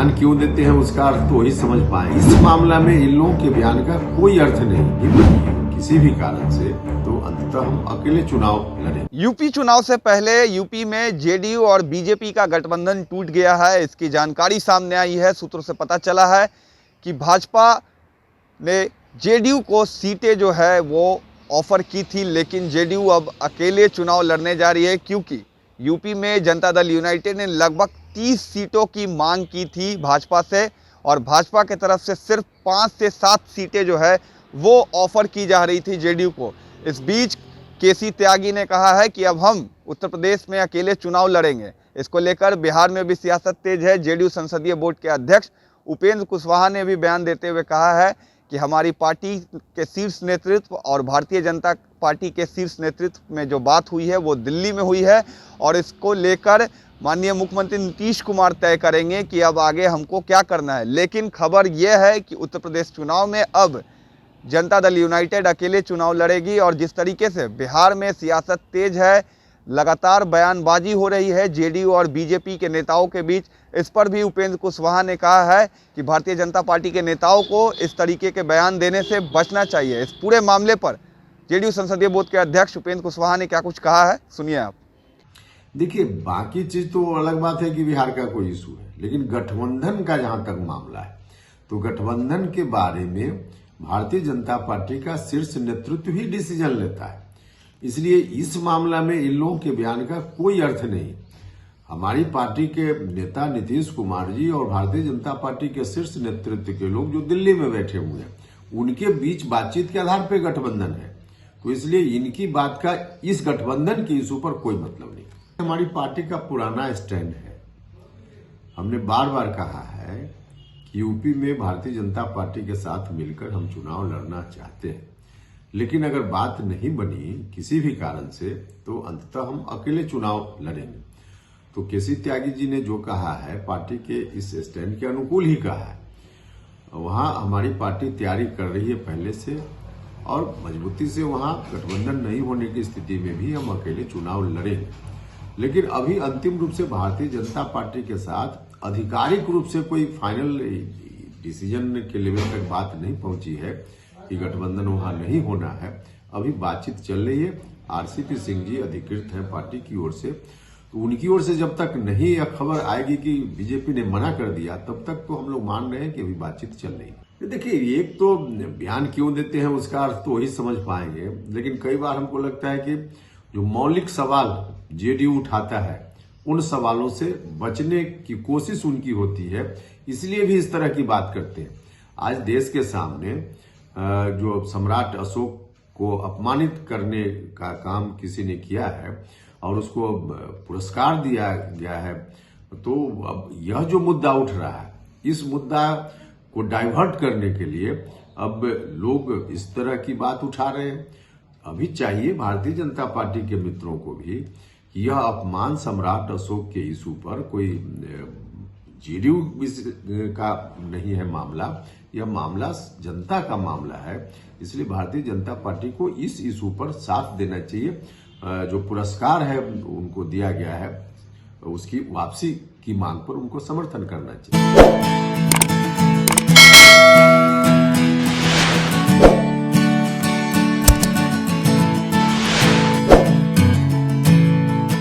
बयान क्यों देते हैं उसका अर्थ तो ही समझ पाए। इस मामला में इन लोगों के बयान का कोई अर्थ नहीं, किसी भी कारण से, तो अंततः हम अकेले चुनाव लड़ेंगे। यूपी चुनाव से पहले यूपी में जेडीयू और बीजेपी का गठबंधन टूट गया है। इसकी जानकारी सामने आई है। सूत्रों से पता चला है कि भाजपा ने जेडीयू को सीटें जो है वो ऑफर की थी, लेकिन जेडीयू अब अकेले चुनाव लड़ने जा रही है, क्योंकि यूपी में जनता दल यूनाइटेड ने लगभग 30 सीटों की मांग की थी भाजपा से, और भाजपा की तरफ से सिर्फ 5 से 7 सीटें जो है वो ऑफर की जा रही थी जेडीयू को। इस बीच केसी त्यागी ने कहा है कि अब हम उत्तर प्रदेश में अकेले चुनाव लड़ेंगे। इसको लेकर बिहार में भी सियासत तेज है। जेडीयू संसदीय बोर्ड के अध्यक्ष उपेंद्र कुशवाहा ने भी बयान देते हुए कहा है कि हमारी पार्टी के शीर्ष नेतृत्व और भारतीय जनता पार्टी के शीर्ष नेतृत्व में जो बात हुई है वो दिल्ली में हुई है, और इसको लेकर माननीय मुख्यमंत्री नीतीश कुमार तय करेंगे कि अब आगे हमको क्या करना है। लेकिन खबर यह है कि उत्तर प्रदेश चुनाव में अब जनता दल यूनाइटेड अकेले चुनाव लड़ेगी, और जिस तरीके से बिहार में सियासत तेज है, लगातार बयानबाजी हो रही है जेडीयू और बीजेपी के नेताओं के बीच, इस पर भी उपेंद्र कुशवाहा ने कहा है कि भारतीय जनता पार्टी के नेताओं को इस तरीके के बयान देने से बचना चाहिए। इस पूरे मामले पर जेडीयू संसदीय बोर्ड के अध्यक्ष उपेंद्र कुशवाहा ने क्या कुछ कहा है, सुनिए आप। देखिए, बाकी चीज तो अलग बात है कि बिहार का कोई इशू है, लेकिन गठबंधन का जहां तक मामला है तो गठबंधन के बारे में भारतीय जनता पार्टी का शीर्ष नेतृत्व ही डिसीजन लेता है। इसलिए इस मामला में इन लोगों के बयान का कोई अर्थ नहीं। हमारी पार्टी के नेता नीतीश कुमार जी और भारतीय जनता पार्टी के शीर्ष नेतृत्व के लोग जो दिल्ली में बैठे हुए हैं, उनके बीच बातचीत के आधार पर गठबंधन है, तो इसलिए इनकी बात का इस गठबंधन के इशू पर कोई मतलब नहीं। हमारी पार्टी का पुराना स्टैंड है। हमने बार बार कहा है कि यूपी में भारतीय जनता पार्टी के साथ मिलकर हम चुनाव लड़ना चाहते हैं, लेकिन अगर बात नहीं बनी किसी भी कारण से, तो अंततः हम अकेले चुनाव लड़ेंगे। तो केसी त्यागी जी ने जो कहा है पार्टी के इस स्टैंड के अनुकूल ही कहा है। वहां हमारी पार्टी तैयारी कर रही है पहले से, और मजबूती से वहां गठबंधन नहीं होने की स्थिति में भी हम अकेले चुनाव लड़ेंगे। लेकिन अभी अंतिम रूप से भारतीय जनता पार्टी के साथ आधिकारिक रूप से कोई फाइनल डिसीजन के लेवल तक बात नहीं पहुंची है कि गठबंधन वहां नहीं होना है। अभी बातचीत चल रही है। आरसीपी सिंह जी अधिकृत हैं पार्टी की ओर से, तो उनकी ओर से जब तक नहीं यह खबर आएगी कि बीजेपी ने मना कर दिया, तब तक तो हम लोग मान रहे हैं कि अभी बातचीत चल रही है। देखिए, एक तो बयान क्यों देते हैं उसका अर्थ तो ही समझ पाएंगे, लेकिन कई बार हमको लगता है कि जो मौलिक सवाल जेडीयू उठाता है उन सवालों से बचने की कोशिश उनकी होती है, इसलिए भी इस तरह की बात करते हैं। आज देश के सामने जो सम्राट अशोक को अपमानित करने का काम किसी ने किया है और उसको पुरस्कार दिया गया है, तो अब यह जो मुद्दा उठ रहा है, इस मुद्दा को डाइवर्ट करने के लिए अब लोग इस तरह की बात उठा रहे हैं। अभी चाहिए भारतीय जनता पार्टी के मित्रों को भी कि यह अपमान सम्राट अशोक के इशू पर कोई जेडीयू का नहीं है मामला, यह मामला जनता का मामला है। इसलिए भारतीय जनता पार्टी को इस इशू पर साथ देना चाहिए। जो पुरस्कार है उनको दिया गया है, उसकी वापसी की मांग पर उनको समर्थन करना चाहिए।